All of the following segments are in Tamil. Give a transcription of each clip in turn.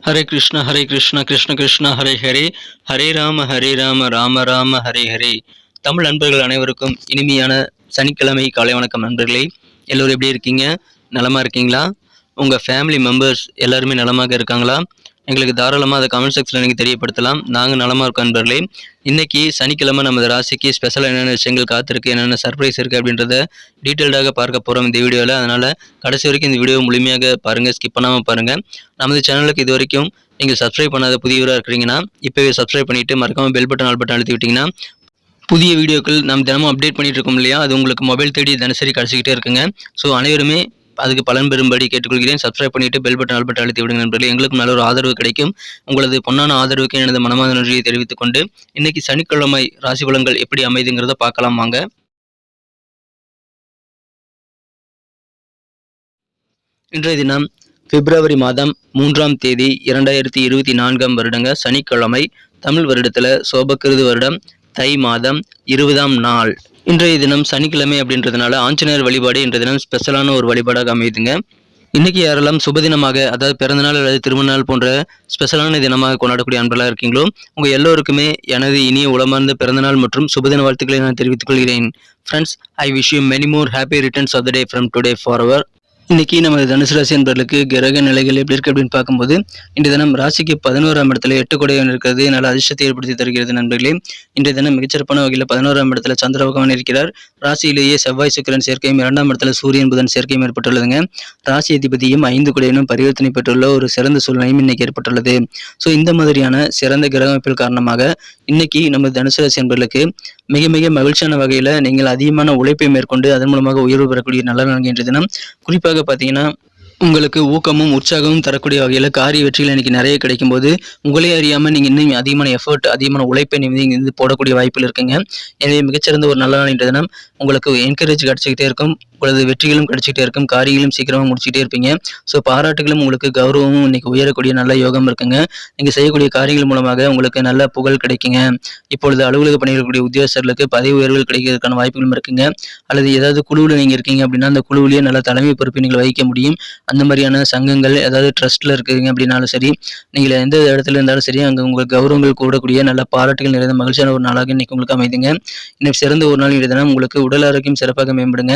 ஹரே கிருஷ்ணா கிருஷ்ண கிருஷ்ணா ஹரே ஹரே, ஹரே ராம ராம ராம ஹரே ஹரே. தமிழ் நண்பர்கள் அனைவருக்கும் இனிமையான சனிக்கிழமை காலை வணக்கம் நண்பர்களே. எல்லோரும் எப்படி இருக்கீங்க? நலமா இருக்கீங்களா? உங்கள் ஃபேமிலி மெம்பர்ஸ் எல்லாருமே நலமாக இருக்காங்களா? எங்களுக்கு தாராளமாக அதை கமெண்ட் செக்ஷனில் நீங்கள் தெரியப்படுத்தலாம். நாங்கள் நலமாக இருக்கோம் நண்பர்களே. இன்றைக்கி சனிக்கிழமை நமது ராசிக்கு ஸ்பெஷலாக என்னென்ன விஷயங்கள் காத்திருக்கு, என்னென்ன சர்ப்ரைஸ் இருக்குது அப்படின்றத டீட்டெயில்டாக பார்க்க போகிறோம் இந்த வீடியோவில். அதனால் கடைசி வரைக்கும் இந்த வீடியோ முழுமையாக பாருங்கள், ஸ்கிப் பண்ணாமல் பாருங்கள். நமது சேனலுக்கு இது வரைக்கும் நீங்கள் சப்ஸ்கிரைப் பண்ணாத புதியவராக இருக்கிறீங்கன்னா இப்போவே சப்ஸ்கிரைப் பண்ணிவிட்டு மறக்காமல் பெல் பட்டன் ஆல் பட்டன் அழுத்தி விட்டிங்கன்னா புதிய வீடியோக்கள் நம்ம தினமும் அப்டேட் பண்ணிகிட்டு இருக்கோம் இல்லையா, அது உங்களுக்கு மொபைல் தேடி தினசரி கிடச்சிக்கிட்டே இருக்குங்க. ஸோ அனைவருமே அதுக்கு பலன் பெறும்படி கேட்டுக்கொள்கிறேன். சப்ஸ்கிரைப் பண்ணிவிட்டு பெல் பட்டன் ஆல் பட்டன் அழுத்தி விடுங்க நண்பர்களே. எங்களுக்கும் நல்ல ஒரு ஆதரவு கிடைக்கும். உங்களது பொன்னான ஆதரவுக்கு எனது மனமார்ந்த நன்றியை தெரிவித்துக் கொண்டு இன்னைக்கு சனிக்கிழமை ராசி பலன்கள் எப்படி அமைதுங்கிறத பார்க்கலாம் வாங்க. இன்றைய தினம் பிப்ரவரி மாதம் 3ஆம் தேதி 2024 வருடங்க சனிக்கிழமை. தமிழ் வருடத்தில் சோபக்கிருது வருடம் தை மாதம் 20ஆம் நாள். இன்றைய தினம் சனிக்கிழமை அப்படின்றதுனால ஆஞ்சநேயர் வழிபாடு இன்றைய தினம் ஸ்பெஷலான ஒரு வழிபாடாக அமையுதுங்க. இன்றைக்கி யாரெல்லாம் சுபதினமாக, அதாவது பிறந்தநாள் அல்லது திருமண நாள் போன்ற ஸ்பெஷலான தினமாக கொண்டாடக்கூடிய அன்பர்களாக இருக்கீங்களோ உங்கள் எல்லோருக்குமே எனது இனிய உளமார்ந்த பிறந்தநாள் மற்றும் சுபதின வாழ்த்துக்களை நான் தெரிவித்துக் கொள்கிறேன். Friends, I wish you many more happy returns of the day from today forever. இன்னைக்கு நமது தனுசு ராசி என்பவர்களுக்கு கிரக நிலைகள் எப்படி இருக்கு அப்படின்னு பார்க்கும்போது இன்றைய தினம் ராசிக்கு 11ஆம் இடத்துல 8 கொடையன் இருக்கிறது நல்ல அதிர்ஷ்டத்தை ஏற்படுத்தி தருகிறது நண்பர்களே. இன்றைய தினம் மிகச்சிறப்பான வகையில் 11ஆம் இடத்துல சந்திர பகவான் இருக்கிறார். ராசியிலேயே செவ்வாய் சுக்கிரன் சேர்க்கையும் 2ஆம் இடத்துல சூரியன் புதன் சேர்க்கையும் ஏற்பட்டுள்ளதுங்க. ராசி அதிபதியும் 5 கொடையனும் பரிவர்த்தனை பெற்றுள்ள ஒரு சிறந்த சூழ்நிலையும் இன்னைக்கு ஏற்பட்டுள்ளது. ஸோ இந்த மாதிரியான சிறந்த கிரக அமைப்பில் காரணமாக இன்னைக்கு நமது தனுசு ராசி என்பவர்களுக்கு மிக மிக மகிழ்ச்சியான வகையில் நீங்கள் அதிகமான உழைப்பை மேற்கொண்டு அதன் மூலமாக உயர்வு பெறக்கூடிய நல்ல நாள் இன்றைய தினம். குறிப்பாக பார்த்தீங்கன்னா உங்களுக்கு ஊக்கமும் உற்சாகமும் தரக்கூடிய வகையில் காரிய வெற்றிகள் இன்னைக்கு நிறைய கிடைக்கும் போது உங்களே அறியாமல் நீங்கள் இன்னும் அதிகமான எஃபர்ட், அதிகமான உழைப்பை நீங்கள் போடக்கூடிய வாய்ப்புகள் இருக்குங்க. எனவே மிகச்சிறந்த ஒரு நல்ல நாள் இன்றைய தினம் உங்களுக்கு என்கரேஜ் கிடைச்சிக்கிட்டே இருக்கும். உங்களது வெற்றிகளும் கிடைச்சிக்கிட்டே இருக்கும். காரியங்களும் சீக்கிரமாக முடிச்சுக்கிட்டே இருப்பீங்க. ஸோ பாராட்டுகளும் உங்களுக்கு கௌரவமும் இன்னைக்கு உயரக்கூடிய நல்ல யோகம் இருக்குங்க. நீங்கள் செய்யக்கூடிய காரியங்கள் மூலமாக உங்களுக்கு நல்ல புகழ் கிடைக்குங்க. இப்பொழுது அலுவலக பணிகளுடைய உத்தியோகஸ்தர்களுக்கு பதவி உயர்வுகள் கிடைக்கிறதுக்கான வாய்ப்புகளும் இருக்குங்க. அல்லது ஏதாவது குழுவில் நீங்கள் இருக்கீங்க அப்படின்னா அந்த குழுவிலேயே நல்ல தலைமை பொறுப்பை நீங்கள் வகிக்க முடியும். அந்த மாதிரியான சங்கங்கள் ஏதாவது ட்ரஸ்ட்டில் இருக்குங்க அப்படின்னாலும் சரி, நீங்கள் எந்த இடத்துல இருந்தாலும் சரி, அங்கே உங்களுக்கு கௌரவங்கள் கூடக்கூடிய நல்ல பாராட்டுகள் நிறைந்த மகிழ்ச்சியான ஒரு நாளாக இன்னைக்கு உங்களுக்கு அமைதுங்க. இன்னைக்கு சிறந்த ஒரு நாள் தினம் உங்களுக்கு உடல் ஆரோக்கியம் சிறப்பாக மேம்படுங்க.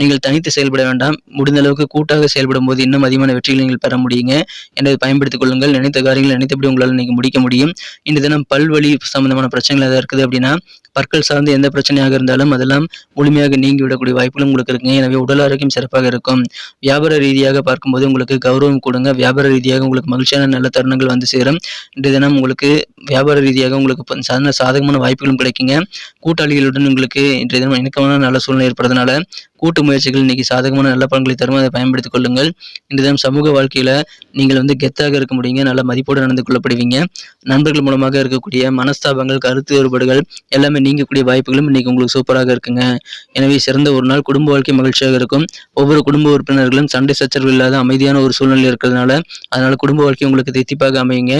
நீங்கள் தனித்து செயல்பட வேண்டாம். முடிந்த அளவுக்கு கூட்டாக செயல்படும் போது இன்னும் அதிகமான வெற்றிகளை நீங்கள் பெற முடியுங்க. எனவே பயன்படுத்திக் கொள்ளுங்கள். நினைத்த காரியங்கள் நினைத்தபடி உங்களால் இன்னைக்கு முடிக்க முடியும். இந்த தினம் பல்வழி சம்பந்தமான பிரச்சனைகள் ஏதாவது இருக்குது அப்படின்னா பற்கள் சார்ந்து எந்த பிரச்சனையாக இருந்தாலும் அதெல்லாம் முழுமையாக நீங்கி விடக்கூடிய வாய்ப்புகளும் உங்களுக்கு இருக்குங்க. எனவே உடல் ஆரோக்கியம் சிறப்பாக இருக்கும். வியாபார ரீதியாக பார்க்கும்போது உங்களுக்கு கௌரவம் கொடுங்க. வியாபார ரீதியாக உங்களுக்கு மகிழ்ச்சியான நல்ல தருணங்கள் வந்து சேரும். இன்றைய தினம் உங்களுக்கு வியாபார ரீதியாக உங்களுக்கு சாதகமான வாய்ப்புகளும் கிடைக்குங்க. கூட்டாளிகளுடன் உங்களுக்கு இன்றைய தினம் இணக்கமான நல்ல சூழ்நிலை ஏற்படுறதுனால கூட்டு முயற்சிகள் இன்னைக்கு சாதகமான நல்ல பலன்களை தரும். அதை பயன்படுத்திக் கொள்ளுங்கள். இன்றைய தினம் சமூக வாழ்க்கையில் நீங்கள் கெத்தாக இருக்க முடியுங்க. நல்ல மதிப்போடு நடந்து கொள்ளப்படுவீங்க. நண்பர்கள் மூலமாக இருக்கக்கூடிய மனஸ்தாபங்கள், கருத்து வேறுபாடுகள் எல்லாமே நீங்கக்கூடிய வாய்ப்புகளும் இன்னைக்கு உங்களுக்கு சூப்பராக இருக்குங்க. எனவே சிறந்த ஒரு நாள். குடும்ப வாழ்க்கை மகிழ்ச்சியாக இருக்கும். ஒவ்வொரு குடும்ப உறுப்பினர்களும் சண்டை சச்சரவு இல்லாத அமைதியான ஒரு சூழ்நிலை இருக்கிறதுனால அதனால குடும்ப வாழ்க்கை உங்களுக்கு தித்திப்பாக அமையுங்க.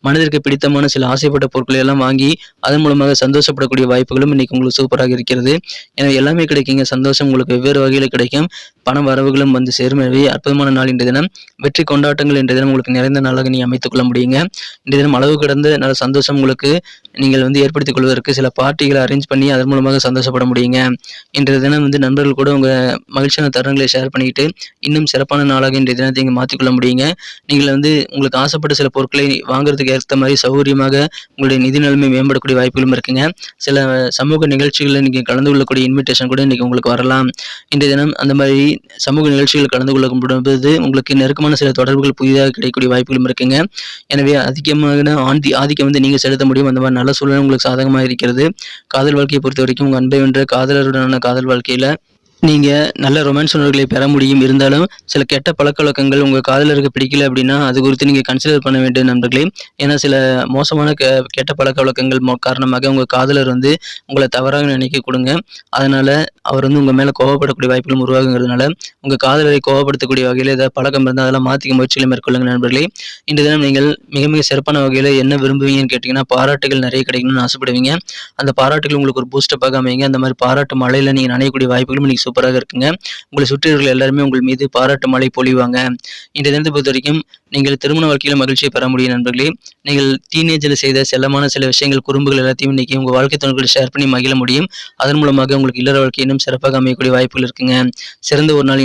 மனதிற்கு பிடித்தமான சில ஆசைப்பட்ட பொருட்களை எல்லாம் வாங்கி அதன் மூலமாக சந்தோஷப்படக்கூடிய வாய்ப்புகளும் இன்னைக்கு உங்களுக்கு சூப்பராக இருக்கிறது. எனவே எல்லாமே கிடைக்குங்க. சந்தோஷம் உங்களுக்கு வெவ்வேறு வகையில் கிடைக்கும். பண வரவுகளும் வந்து சேரும். எனவே அற்புதமான நாள் இன்றைய தினம். வெற்றி கொண்டாட்டங்கள் இன்றைய தினம் உங்களுக்கு நிறைந்த நாளாக நீ அமைத்துக் கொள்ள முடியுங்க. இன்றைய தினம் அளவு கடந்த நல்ல சந்தோஷம் உங்களுக்கு நீங்கள் ஏற்படுத்திக் கொள்வதற்கு சில பார்ட்டிகளை அரேஞ்ச் பண்ணி அதன் மூலமாக சந்தோஷப்பட முடியுங்க. இன்றைய தினம் நண்பர்கள் கூட உங்கள் மகிழ்ச்சியான தருணங்களை ஷேர் பண்ணிக்கிட்டு இன்னும் சிறப்பான நாளாக இன்றைய தினத்தை நீங்கள் மாற்றிக்கொள்ள முடியுங்க. நீங்கள் உங்களுக்கு ஆசைப்பட்ட சில பொருட்களை வாங்குறதுக்கு ஏற்ற மாதிரி சௌகரியமாக உங்களுடைய நிதி நிலைமை மேம்படக்கூடிய வாய்ப்புகளும் இருக்குங்க. சில சமூக நிகழ்ச்சிகளில் நீங்கள் கலந்து கொள்ளக்கூடிய இன்விடேஷன் கூட இன்றைக்கி உங்களுக்கு வரலாம். இன்றைய தினம் அந்த மாதிரி சமூக நிகழ்ச்சிகள் கலந்து கொள்ளப்படும்போது உங்களுக்கு நெருக்கமான சில தொடர்புகள் புதிதாக கிடைக்கக்கூடிய வாய்ப்புகளும் இருக்குங்க. எனவே அதிகமான ஆதிக்கம் நீங்கள் செலுத்த முடியும். அந்த மாதிரி நல்ல சூழ்நிலை உங்களுக்கு சாதகமாக இருக்கிறது. காதல் வாழ்க்கையை பொறுத்த வரைக்கும் உங்கள் அன்பை வென்ற காதலருடனான காதல் வாழ்க்கையில் நீங்கள் நல்ல ரொமான்ஸ் உணர்வுகளை பெற முடியும். இருந்தாலும் சில கெட்ட பழக்கவழக்கங்கள் உங்கள் காதலருக்கு பிடிக்கல அப்படின்னா அது குறித்து நீங்கள் கன்சிடர் பண்ண வேண்டும் நண்பர்களே. ஏன்னா சில மோசமான கெட்ட பழக்கவழக்கங்கள் காரணமாக உங்கள் காதலர் உங்களை தவறாக நினைக்க கொடுங்க. அதனால் அவர் உங்கள் மேலே கோவப்படக்கூடிய வாய்ப்புகளும் உருவாகுங்கிறதுனால உங்கள் காதலரை கோவப்படுத்தக்கூடிய வகையில் ஏதாவது பழக்கம் இருந்தால் அதெல்லாம் மாற்றிக்க முயற்சிகளை மேற்கொள்ளுங்க நண்பர்களே. இந்த தினம் நீங்கள் மிக மிக சிறப்பான வகையில் என்ன விரும்புவீங்கன்னு கேட்டிங்கன்னா பாராட்டுகள் நிறைய கிடைக்கணும்னு ஆசைப்படுவீங்க. அந்த பாராட்டுகள் உங்களுக்கு ஒரு பூஸ்டப்பாக அமைங்க. அந்த மாதிரி பாராட்டு மழையில் நீங்கள் நனையக்கூடிய வாய்ப்புகளும் இன்றைக்கி சூப்பராக இருக்குங்க. உங்களை சுற்றியவர்கள் எல்லாருமே உங்கள் மீது பாராட்டு மழை பொழிவாங்க. இன்றைய தினத்தை பொறுத்த வரைக்கும் நீங்கள் திருமண வாழ்க்கையில மகிழ்ச்சியை பெற முடியும் நண்பர்களே. நீங்கள் டீனேஜில் செய்த செல்லமான சில விஷயங்கள், குறும்புகள் எல்லாத்தையும் இன்னைக்கு உங்கள் வாழ்க்கை துணையோடு ஷேர் பண்ணி மகிழ முடியும். அதன் மூலமாக உங்களுக்கு இல்லற வாழ்க்கை இன்னும் சிறப்பாக அமையக்கூடிய வாய்ப்புகள் இருக்குங்க. சிறந்த ஒரு நாள்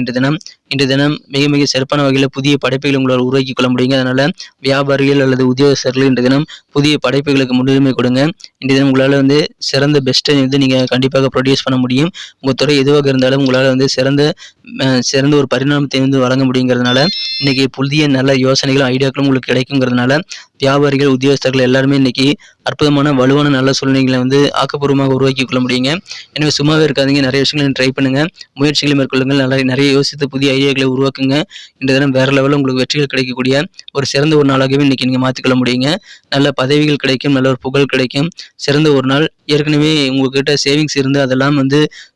இன்றைய தினம் மிக மிக சிறப்பான வகையில் புதிய படைப்புகளை உங்களால் உருவாக்கி கொள்ள முடியுங்க. அதனால வியாபாரிகள் அல்லது உத்தியோகஸ்தர்கள் இன்றைய தினம் புதிய படைப்புகளுக்கு முன்னுரிமை கொடுங்க. இன்றைய தினம் உங்களால் சிறந்த பெஸ்ட்டை நீங்க கண்டிப்பாக ப்ரொடியூஸ் பண்ண முடியும். உங்க துறை எதுவாக இருந்தாலும் உங்களால் சிறந்த ஒரு பரிணாமத்தை வழங்க முடியுங்கிறதுனால இன்னைக்கு புதிய நல்ல யோசனைகளும் ஐடியாக்களும் உங்களுக்கு கிடைக்குங்கிறதுனால வியாபாரிகள் உத்தியோகஸ்தர்கள் எல்லாருமே இன்னைக்கு அற்புதமான வலுவான நல்ல சூழ்நிலைகளை ஆக்கப்பூர்வமாக உருவாக்கி கொள்ள முடியுங்க. எனவே சும்மாவே இருக்காதீங்க, நிறைய விஷயங்களை ட்ரை பண்ணுங்க, முயற்சிகளை மேற்கொள்ளுங்கள், நிறைய யோசித்து புதிய ஐடியாக்களை உருவாக்குங்க. இந்த தினம் வேற லெவலில் உங்களுக்கு வெற்றிகள் கிடைக்கக்கூடிய ஒரு சிறந்த ஒரு நாளாகவே இன்னைக்கு நீங்க மாற்றிக்கொள்ள முடியுங்க. நல்ல பதவிகள் கிடைக்கும், நல்ல ஒரு புகழ் கிடைக்கும். சிறந்த ஒரு நாள். ஏற்கனவே உங்ககிட்ட சேவிங்ஸ் இருந்து அதெல்லாம்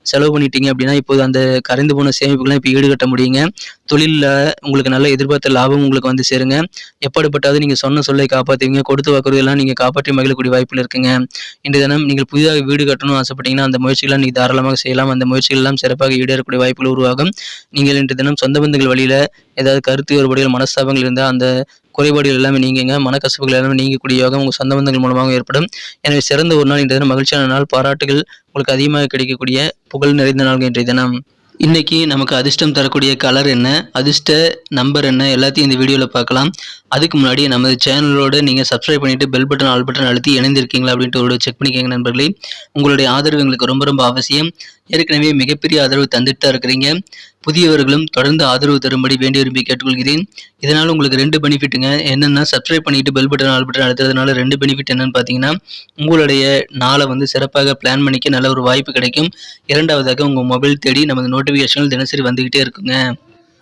செலவு பண்ணிட்டீங்க அப்படின்னா இப்போது அந்த கரைந்து போன சேமிப்புகளை இப்போ ஈடுகட்ட முடியுங்க. தொழிலில் உங்களுக்கு நல்ல எதிர்பார்த்த லாபம் உங்களுக்கு சேருங்க. எப்படிப்பட்டாவது நீங்கள் சொன்ன சொல்லை காப்பாற்றுவீங்க. கொடுத்து வாக்குறுதெல்லாம் நீங்கள் காப்பாற்றி மகிழக்கூடிய வாய்ப்பில் இருக்குங்க. இன்றைய தினம் நீங்கள் புதிதாக வீடு கட்டணும்னு ஆசைப்பட்டீங்கன்னா அந்த முயற்சிகளை நீங்கள் தாராளமாக செய்யலாம். அந்த முயற்சிகள் எல்லாம் சிறப்பாக ஈடேறக்கூடிய வாய்ப்புகள் உருவாகும். நீங்கள் இன்றைய தினம் சொந்த பந்தங்கள் வழியில் ஏதாவது கருத்து வேறுபாடுகள், மனஸ்தாபங்கள் இருந்தால் அந்த குறைபாடுகள் எல்லாமே நீங்குங்க. மனக்கசப்புகள் எல்லாமே நீங்கக்கூடிய யோகம் உங்கள் சொந்த பந்தங்கள் மூலமாக ஏற்படும். எனவே சிறந்த ஒரு நாள் இன்றைய தினம், மகிழ்ச்சியான நாள், பாராட்டுகள் உங்களுக்கு அதிகமாக கிடைக்கக்கூடிய புகழ் நிறைந்த நாள் இன்றைய தினம். இன்னைக்கு நமக்கு அதிர்ஷ்டம் தரக்கூடிய கலர் என்ன, அதிர்ஷ்ட நம்பர் என்ன, எல்லாத்தையும் இந்த வீடியோவில் பார்க்கலாம். அதுக்கு முன்னாடி நமது சேனலோடு நீங்கள் சப்ஸ்கிரைப் பண்ணிவிட்டு பெல் பட்டன், ஆல் பட்டன் அழுத்தி இணைந்திருக்கீங்களா அப்படின்ட்டு ஒரு செக் பண்ணிக்கோங்க நண்பர்களே. உங்களுடைய ஆதரவு எங்களுக்கு ரொம்ப ரொம்ப அவசியம். ஏற்கனவே மிகப்பெரிய ஆதரவு தந்துட்டு தான் இருக்கிறீங்க. புதியவர்களும் தொடர்ந்து ஆதரவு தரும்படி வேண்டி விரும்பி கேட்டுக்கொள்கிறேன். இதனால் உங்களுக்கு 2 பெனிஃபிட்டுங்க. என்னென்னா, சப்ஸ்கிரைப் பண்ணிட்டு பெல் பட்டன், ஆல் பட்டன் அழுத்துறதுனால 2 பெனிஃபிட் என்னன்னு பார்த்தீங்கன்னா, உங்களுடைய நாளை சிறப்பாக பிளான் பண்ணிக்க நல்ல ஒரு வாய்ப்பு கிடைக்கும். இரண்டாவதாக உங்கள் மொபைல் தேடி நமது நோட்டிஃபிகேஷன்கள் தினசரி வந்துக்கிட்டே இருக்குங்க.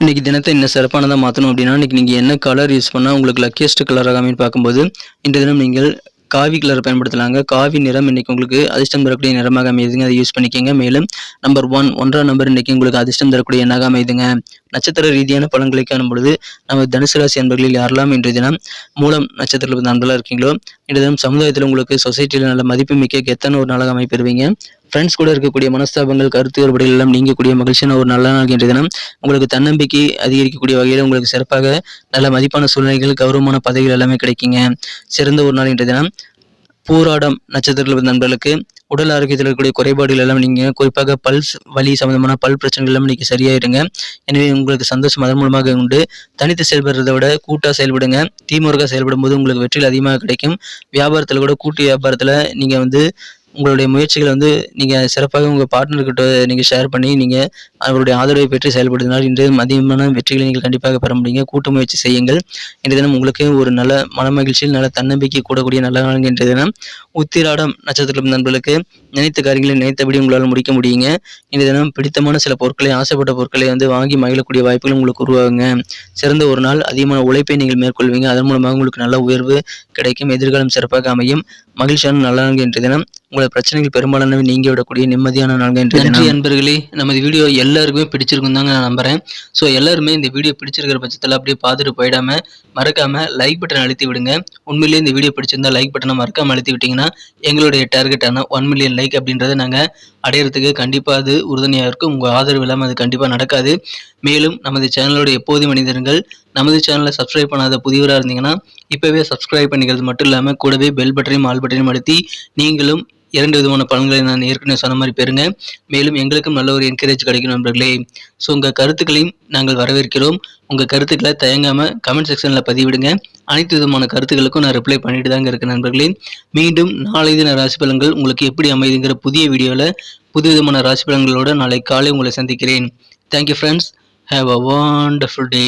இன்னைக்கு தினத்தை இன்னும் சிறப்பானதாக மாற்றணும் அப்படின்னா இன்னைக்கு நீங்கள் என்ன கலர் யூஸ் பண்ணால் உங்களுக்கு லக்கியஸ்ட் கலராக அமைன்னு பார்க்கும்போது இன்றைய தினம் நீங்கள் காவி கலர் பயன்படுத்தலாங்க. காவி நிறம் இன்னைக்கு உங்களுக்கு அதிர்ஷ்டம் தரக்கூடிய நிறமாக அமையுதுங்க. அதை யூஸ் பண்ணிக்கோங்க. மேலும் நம்பர் 1 நம்பர் இன்னைக்கு உங்களுக்கு அதிர்ஷ்டம் தரக்கூடிய எண்ணாக அமையுதுங்க. நட்சத்திர ரீதியான பலன்களை காணும் பொழுது நம்ம தனுசு ராசி அன்பர்களில் யாரெல்லாம் இன்றைய தினம் மூலம் நட்சத்திரத்தில் நண்பர்களாக இருக்கீங்களோ இன்றைய தினம் சமுதாயத்தில் உங்களுக்கு சொசைட்டியில் நல்ல மதிப்பு மிக்க கெத்தான ஒரு நாளாக அமைப்பெறுவீங்க. ஃப்ரெண்ட்ஸ் கூட இருக்கக்கூடிய மனஸ்தாபங்கள், கருத்து வேறுபாடுகள் எல்லாம் நீங்கக்கூடிய மகிழ்ச்சியான ஒரு நல்ல நாள் இன்றைய தினம். உங்களுக்கு தன்னம்பிக்கை அதிகரிக்கக்கூடிய வகையில் உங்களுக்கு சிறப்பாக நல்ல மதிப்பான சூழ்நிலைகள், கௌரவமான பதவிகள் எல்லாமே கிடைக்குங்க. சிறந்த ஒரு நாள் இன்றைய தினம். பூராடம் நட்சத்திரத்தில் நண்பர்களுக்கு உடல் ஆரோக்கியத்தில் இருக்கக்கூடிய குறைபாடுகள் எல்லாம் நீங்கள் குறிப்பாக பல்ஸ் வலி சம்பந்தமான பல் பிரச்சனைகள் எல்லாம் இன்னைக்கு சரியாயிருங்க. எனவே உங்களுக்கு சந்தோஷம் அதன் மூலமாக உண்டு. தனித்து செயல்படுறதை விட கூட்டாக செயல்படுங்க. டீம்ஒர்க்காக செயல்படும் போது உங்களுக்கு வெற்றிகள் அதிகமாக கிடைக்கும். வியாபாரத்தில் கூட கூட்டு வியாபாரத்தில் நீங்கள் உங்களுடைய முயற்சிகளை நீங்கள் சிறப்பாக உங்கள் பார்ட்னர்கிட்ட நீங்கள் ஷேர் பண்ணி நீங்கள் அவருடைய ஆதரவை பெற்று செயல்படுத்தினால் இன்று அதிகமான வெற்றிகளை நீங்கள் கண்டிப்பாக பெற முடியுங்க. கூட்டு முயற்சி செய்யுங்கள். இன்றைய தினம் உங்களுக்கு ஒரு நல்ல மனமகிழ்ச்சியில் நல்ல தன்னம்பிக்கை கூடக்கூடிய நல்ல நாள் இன்றைய தினம். உத்திராடம் நட்சத்திரம் நண்பர்களுக்கு நினைத்த காரியங்களை நினைத்தபடி உங்களால் முடிக்க முடியுங்க. இன்றைய தினம் பிடித்தமான சில பொருட்களை, ஆசைப்பட்ட பொருட்களை வாங்கி மகிழக்கூடிய வாய்ப்புகள் உங்களுக்கு உருவாகுங்க. சிறந்த ஒரு நாள். அதிகமான உழைப்பை நீங்கள் மேற்கொள்வீங்க. அதன் மூலமாக உங்களுக்கு நல்ல உயர்வு கிடைக்கும். எதிர்காலம் சிறப்பாக அமையும். மகிழ்ச்சியான நல்ல நாள் இன்றைய தினம். உங்களோட பிரச்சனைகள் பெரும்பாலானவை நீங்கி விடக்கூடிய நிம்மதியான நாள் இன்றைய தினம். நன்றி அன்பர்களே. நமது வீடியோ எல்லாருக்குமே பிடிச்சிருக்கும் தாங்க நான் நம்புறேன். ஸோ எல்லாருமே இந்த வீடியோ பிடிச்சிருக்கிற பட்சத்தில் அப்படியே பார்த்துட்டு போயிடாம மறக்காம லைக் பட்டன் அழுத்தி விடுங்க. உண்மையிலேயே இந்த வீடியோ பிடிச்சிருந்தா லைக் பட்டனை மறக்காம அழுத்தி விட்டீங்கன்னா எங்களுடைய டார்கெட்டான 1 மில்லியன் லைக் அப்படின்றத நாங்கள் அடையிறதுக்கு கண்டிப்பாக அது உறுதுணையாக இருக்கும். உங்கள் ஆதரவு இல்லாமல் அது கண்டிப்பாக நடக்காது. மேலும் நமது சேனலோட எப்போதும் மனிதர்கள் நமது சேனலை சப்ஸ்கிரைப் பண்ணாத புதியவராக இருந்தீங்கன்னா இப்போவே சப்ஸ்கிரைப் பண்ணிக்கிறது மட்டும் இல்லாமல் கூடவே பெல் பட்டனையும் ஆல் பட்டனையும் அழுத்தி நீங்களும் 2 விதமான பலன்களை நான் ஏற்கனவே சொன்ன மாதிரி பெறுங்க. மேலும் எங்களுக்கும் நல்ல ஒரு என்கரேஜ் கிடைக்கும் நண்பர்களே. ஸோ உங்கள் கருத்துக்களையும் நாங்கள் வரவேற்கிறோம். உங்கள் கருத்துக்களை தயங்காமல் கமெண்ட் செக்ஷனில் பதிவிடுங்க. அனைத்து விதமான கருத்துக்களுக்கும் நான் ரிப்ளை பண்ணிட்டு தாங்க இருக்கேன் நண்பர்களே. மீண்டும் நாளை தின ராசி பலன்கள் உங்களுக்கு எப்படி அமைதுங்கிற புதிய வீடியோவில் புது விதமான ராசி பலன்களோடு நாளை காலை உங்களை சந்திக்கிறேன். Thank you friends. Have a wonderful day.